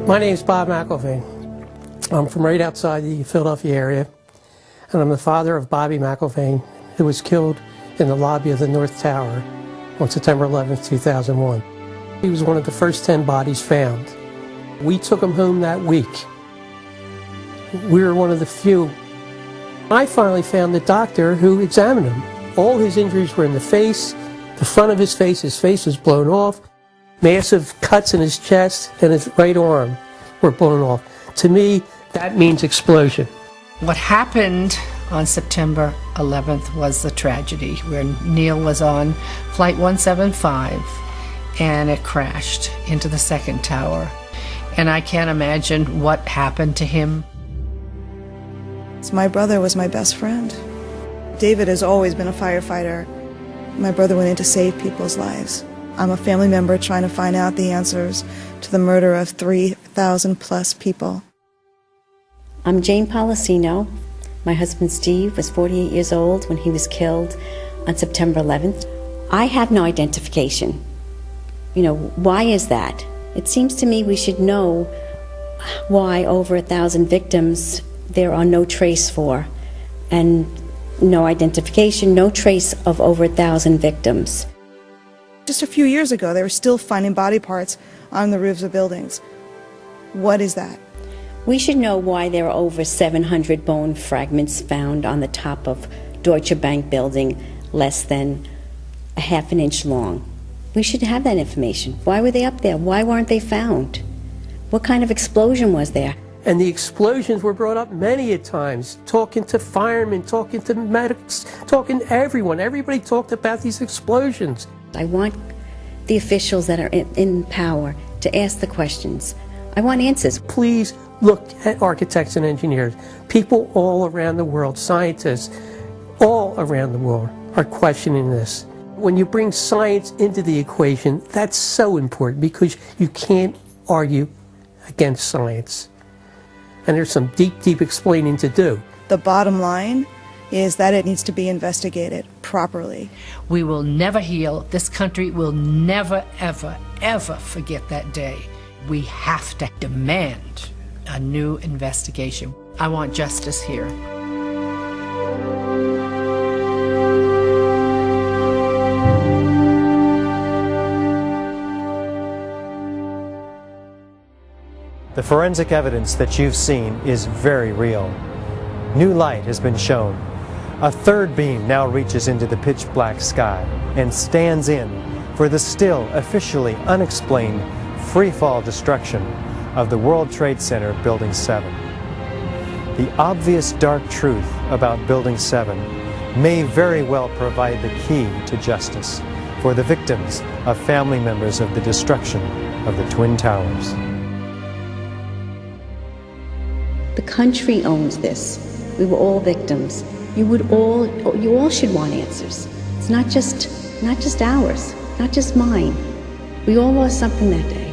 My name's Bob McIlvaine. I'm from right outside the Philadelphia area, and I'm the father of Bobby McIlvaine, who was killed in the lobby of the North Tower on September 11, 2001. He was one of the first 10 bodies found. We took him home that week. We were one of the few. I finally found the doctor who examined him. All his injuries were in the face, the front of his face was blown off, massive cuts in his chest and his right arm were blown off. To me, that means explosion. What happened on September 11th was the tragedy where Neil was on Flight 175 and it crashed into the second tower. And I can't imagine what happened to him. My brother was my best friend. David has always been a firefighter. My brother went in to save people's lives. I'm a family member trying to find out the answers to the murder of 3,000 plus people. I'm Jane Policino. My husband Steve was 48 years old when he was killed on September 11th. I have no identification. Why is that? It seems to me we should know why over 1,000 victims there are no trace for, and no identification, no trace of over 1,000 victims. Just a few years ago, they were still finding body parts on the roofs of buildings. What is that? We should know why there are over 700 bone fragments found on the top of Deutsche Bank building less than a half an inch long. We should have that information. Why were they up there? Why weren't they found? What kind of explosion was there? And the explosions were brought up many a times, talking to firemen, talking to medics, talking to everyone. Everybody talked about these explosions. I want the officials that are in power to ask the questions. I want answers. Please look at architects and engineers. People all around the world, scientists, all around the world are questioning this. When you bring science into the equation, that's so important because you can't argue against science. And there's some deep, deep explaining to do. The bottom line is that it needs to be investigated properly. We will never heal. This country will never, ever, ever forget that day. We have to demand a new investigation. I want justice here. The forensic evidence that you've seen is very real. New light has been shown. A third beam now reaches into the pitch black sky and stands in for the still officially unexplained free-fall destruction of the World Trade Center Building 7. The obvious dark truth about Building 7 may very well provide the key to justice for the victims of family members of the destruction of the Twin Towers. The country owns this. We were all victims. You all should want answers. It's not just ours, not just mine. We all lost something that day.